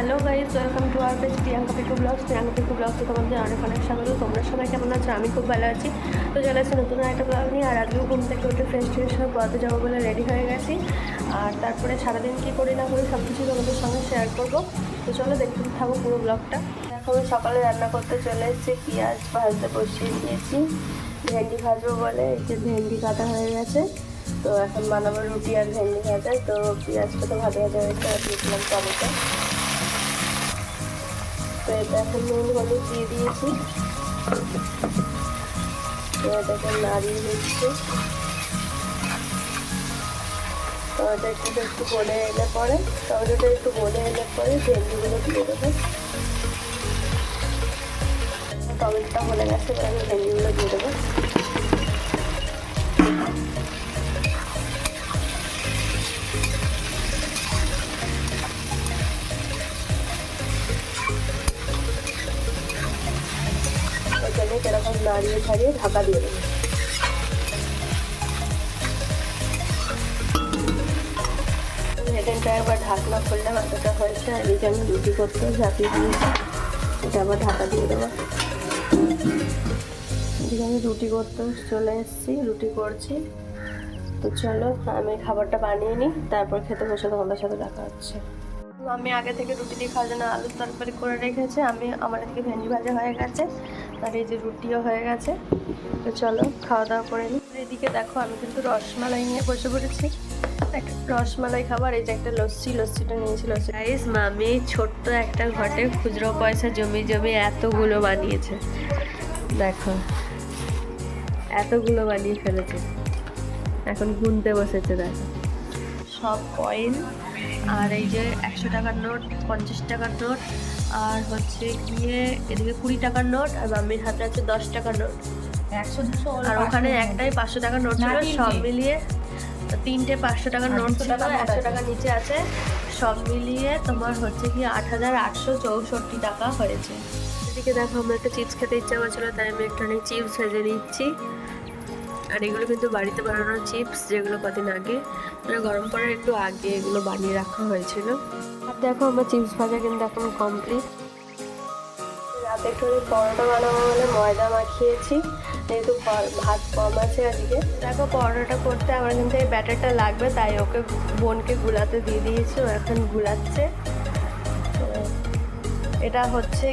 Hello guys, welcome to our page Priyanka Piku blogs. Priyanka Piku ব্লগসে তোমাদের অনেক স্বাগত। তোমরা সবাই কেমন আছো? আমি খুব ভালো আছি। তো চলে আসছি নতুন একটা ব্লগ নিয়ে। আর আজকেও ঘুম থেকে উঠে ফ্রেশ ট্রেশ হয়ে পড়তে যাবো বলে রেডি হয়ে গেছি। আর তারপরে সারাদিন কী করি না করি সব কিছু তোমাদের সঙ্গে শেয়ার করবো। তো চলো দেখতে থাকো পুরো ব্লগটা। দেখো আমি সকালে রান্না করতে চলে এসেছি, পেঁয়াজ ভাজতে বসিয়ে দিয়েছি। ভেন্ডি ভাজবো বলে এই যে ভেন্ডি কাটা হয়ে গেছে। তো এখন বানাবো রুটি আর ভেন্ডি ভাজা। তো পেঁয়াজটা তো ভাজা ভাজা হয়েছে আর দিয়েছিলাম টমেটো। তো এটা এখন নুন হলুদ দিয়ে দিয়েছি। তো এটাকে নাড়িয়ে দিচ্ছি। টমেটোটা একটু গলে এলে পরে ভেন্ডিগুলো দিয়ে দেবো। টমেটোটা হলে গেছে, এবার আমি ভেন্ডিগুলো দিয়ে দেবো। এখানে এরকম নাড়িয়ে ছাড়িয়ে ঢাকা দিয়ে দেবো। এটা একবার ঢাকনা খুললে মাথাটা হয়েছে। আর এদিকে আমি রুটি করতে ঝাঁপিয়ে দিয়েছি। এটা আবার ঢাকা দিয়ে দেবো। এদিকে আমি রুটি করতে চলে এসেছি, রুটি করছি। তো চলো আমি খাবারটা বানিয়ে নিই, তারপর খেতে বসে তোমাদের সাথে দেখা হচ্ছে। আমি আগে থেকে রুটি দিয়ে খাওয়ার জন্য আলুর তরকারি করে রেখেছি। আমার এদিকে ভেন্ডি ভাজা হয়ে গেছে, আর এই যে রুটিও হয়ে গেছে। তো চলো খাওয়া দাওয়া করে নিই। এদিকে দেখো আমি কিন্তু রসমালাই নিয়ে বসে পড়েছি। একটা রসমালাই খাবার। এই যে একটা লস্যিটা নিয়েছি। গাইস, মামি ছোট্ট একটা ঘটে খুচরো পয়সা জমি এতগুলো বানিয়েছে। দেখো এতগুলো বানিয়ে ফেলেছে, এখন গুনতে বসেছে। দেখো সব কয়েন, আর এই যে 100 টাকার নোট, 50 টাকার নোট, আর হচ্ছে গিয়ে এদিকে 20 টাকার নোট, আর মাম্মির হাতে আছে 10 টাকার নোট। 100-200, আর ওখানে একটাই 500 টাকার নোট ছিল। সব মিলিয়ে 3টে 500 টাকার নোট ছিল, 100 টাকা নিচে আছে। সব মিলিয়ে তোমার হচ্ছে কি 8,864 টাকা হয়েছে। এদিকে দেখো আমার একটা চিপস খেতে ইচ্ছা করছিল, তাই আমি একটুখানি চিপস ভেজে নিচ্ছি। আর এগুলো কিন্তু বাড়িতে বানানো চিপস, যেগুলো কদিন আগে মানে গরম করার একটু আগে এগুলো বানিয়ে রাখা হয়েছিল। আর দেখো আমার চিপস ভাজা কিন্তু এখন কমপ্লিট। রাতে একটু পরোটা বানাবো বলে ময়দা মাখিয়েছি, যেহেতু ভাত কম আছে আজকে। দেখো পরোটাটা করতে আমার কিন্তু এই ব্যাটারটা লাগবে, তাই ওকে বোনকে গুলাতে দিয়ে দিয়েছি। ও এখন গুলাচ্ছে। এটা হচ্ছে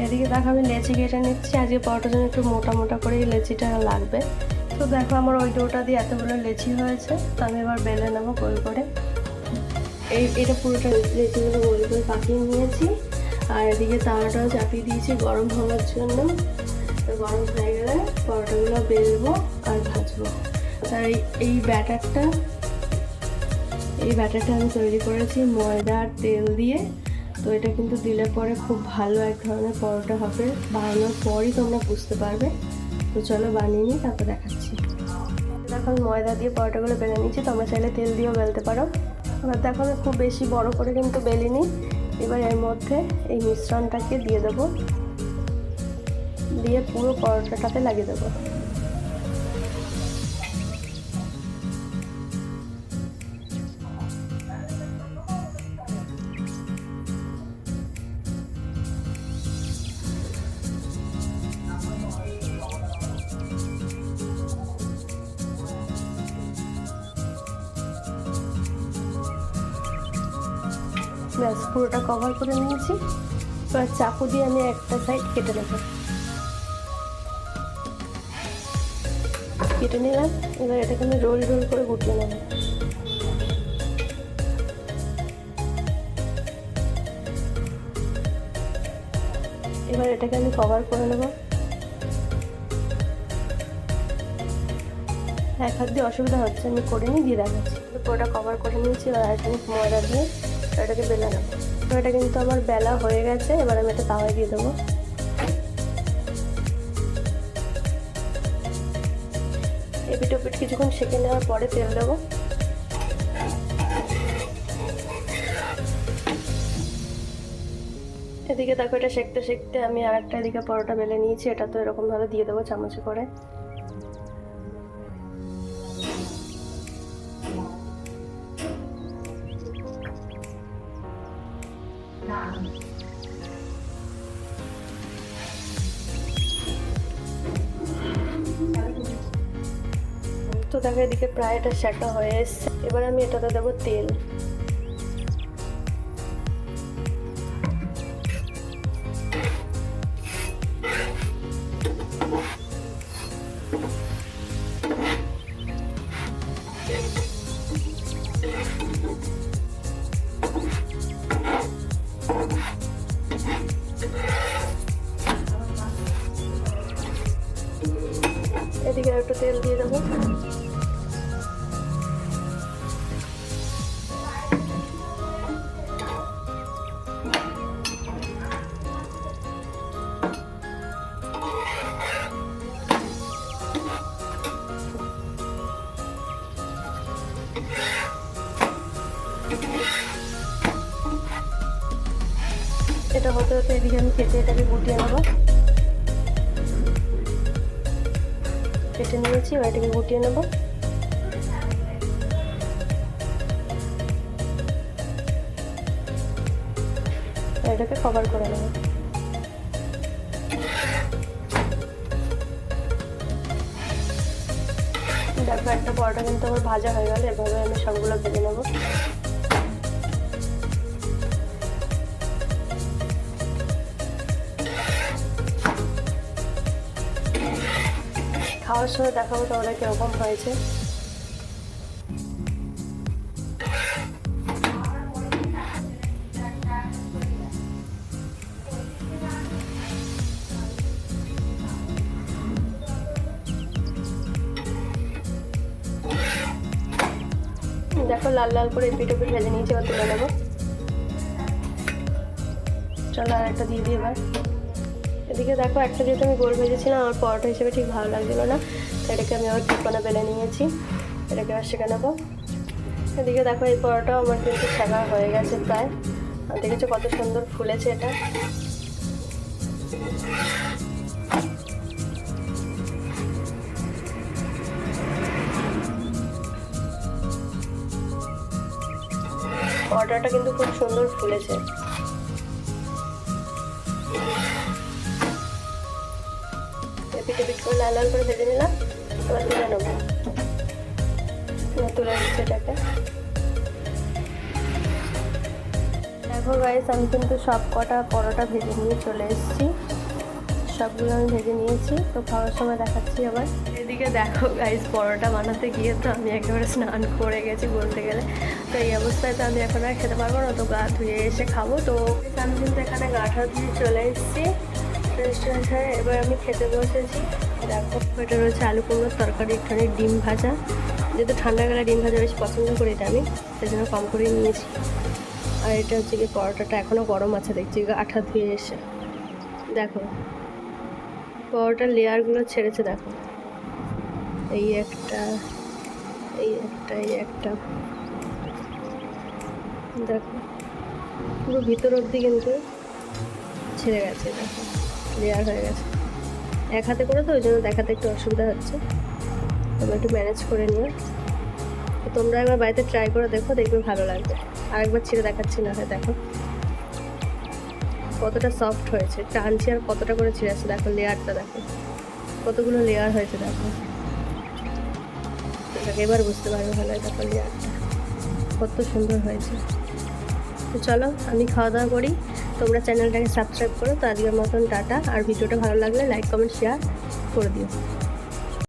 এদিকে দেখো আমি লেচি কেটে নিচ্ছি। আজকে পরোটার জন্য একটু মোটা মোটা করে এই লেচিটা লাগবে। তো দেখো আমার ওই ডোটা দিয়ে এতগুলো লেচি হয়েছে। তো আমি এবার বেলে নেবো গোল করে। এটা পুরোটা লেচিগুলো গোল করে পাকিয়ে নিয়েছি। আর এদিকে তাওয়াটাও চাপিয়ে দিয়েছি গরম হওয়ার জন্য। তো গরম হয়ে গেলে পরোটাগুলো বেলবো আর ভাজবো। আর এই ব্যাটারটা আমি তৈরি করেছি ময়দা আর তেল দিয়ে। তো এটা কিন্তু দিলে পরে খুব ভালো এক ধরনের পরোটা হবে। বানানোর পরই তোমরা বুঝতে পারবে। তো চলো বানিয়ে নিই, তারপর দেখাচ্ছি। দেখো আমি ময়দা দিয়ে পরোটাগুলো বেলে নিচ্ছি, তোমরা চাইলে তেল দিয়েও বেলতে পারো। এবার দেখো আমি খুব বেশি বড় করে কিন্তু বেলিনি। এবার এর মধ্যে এই মিশ্রণটাকে দিয়ে দেবো, দিয়ে পুরো পরোটাটাতে লাগিয়ে দেবো। ব্যাস পুরোটা কভার করে নিয়েছি। এবার চাকু দিয়ে আমি একটা সাইড কেটে নিলাম। এবার এটাকে আমি রোল করে গুটিয়ে নেব। এবার এটাকে আমি কভার করে নেব। এক হাত দিয়ে অসুবিধা হচ্ছে, আমি করে নিই, দিয়ে দেখাচ্ছি। পুরোটা কভার করে নিয়েছি। এবার এখানে ময়দা দিয়ে এটাকে বেলা নেব। তো এটা কিন্তু আমার বেলা হয়ে গেছে। এবার আমি এটা তাওয়ায় দিয়ে দেবো। এপিট ওপিট কিছুক্ষণ সেঁকে নেওয়ার পরে তেল দেবো। এদিকে দেখো এটা সেঁকতে আমি আর একটা এদিকে পরোটা বেলে নিয়েছি। এটা তো এরকমভাবে দিয়ে দেবো চামচে করে। তো দেখো এদিকে প্রায় এটা সেটা হয়ে এসছে। এবার আমি এটাতে দেবো তেল। এদিকে একটু তেল দিয়ে দেবো। এটা হতে হতে এদিকে আমি কেটে এটাকে গুটিয়ে নেবো। কেটে নিয়েছি, এবার এটাকে গুটিয়ে নেবো। এটাকে কভার করে নেবো। দেখো একটা পরোটা কিন্তু আমার ভাজা হয়ে গেল। এভাবে আমি সবগুলো ভেজে নেবো। খাওয়ার সময় দেখাবো তোমরা কিরকম হয়েছে। দেখো লাল লাল করে এপিট ওপিট ভেজে নিয়েছি, এবার তুলে নেবো। চলো আর একটা দিয়ে দিই এবার। এদিকে দেখো একটা যেহেতু আমি গোল ভেজেছিলাম, আমার পরোটা হিসেবে ঠিক ভালো লাগছিল না, এটাকে আমি আবার টিপনা বেলে নিয়েছি। এটাকে আবার সেঁকে নেবো। এদিকে দেখো এই পরোটাও আমার কিন্তু সেঁকা হয়ে গেছে প্রায়। আর দেখেছো কত সুন্দর ফুলেছে এটা। পরোটাটা কিন্তু খুব সুন্দর ফুলেছে। এপিট এপিট করে লাল লাল করে ভেজে নিলাম। এবার তুলে নেবো। তুলে নিচ্ছি এটাকে। দেখো গাইস আমি কিন্তু সব কটা পরোটা ভেজে নিয়ে চলে এসেছি। সবগুলো আমি ভেজে নিয়েছি। তো খাওয়ার সময় দেখাচ্ছি আবার। এদিকে দেখো গাইস পরোটা বানাতে গিয়ে তো আমি একেবারে স্নান করে গেছি বলতে গেলে। তো এই অবস্থায় তো আমি এখন আর খেতে পারবো না, তো গা ধুয়ে এসে খাবো। তো আমি কিন্তু এখানে গা ঠা ধুয়ে চলে এসেছি রেস্টুরেন্ট হয়ে। এবার আমি খেতে বসেছি। দেখো এটা রয়েছে আলু কুমড়োর তরকারি, এখানে ডিম ভাজা। যেহেতু ঠান্ডা গেলে ডিম ভাজা বেশি পছন্দ করি এটা আমি, সেই জন্য কম করেই নিয়েছি। আর এটা হচ্ছে কি পরোটাটা এখনও গরম আছে দেখছি আঠা ধুয়ে এসে। দেখো পরোটার লেয়ারগুলো ছেড়েছে দেখো, এই একটা, এই একটা, এই একটা। দেখো পুরো ভিতর অবধি কিন্তু ছেড়ে গেছে। দেখো লেয়ার হয়ে গেছে। এক হাতে করে তো ওই জন্য দেখাতে একটু অসুবিধা হচ্ছে। তবে একটু ম্যানেজ করে নিও। তো তোমরা একবার বাড়িতে ট্রাই করে দেখো, দেখবে ভালো লাগবে। আরেকবার ছিঁড়ে দেখাচ্ছি না হয়। দেখো কতটা সফট হয়েছে, টানছি আর কতটা করে ছিঁড়েছে। দেখো লেয়ারটা দেখো, কতগুলো লেয়ার হয়েছে। দেখো এবার বুঝতে পারবে ভালো। দেখো লেয়ারটা কত সুন্দর হয়েছে। তো চলো আমি খাওয়া দাওয়া করি, তোমরা চ্যানেলটাকে সাবস্ক্রাইব করো। তো আজকের মতন টাটা। আর ভিডিওটা ভালো লাগলে লাইক কমেন্ট শেয়ার করে দিও।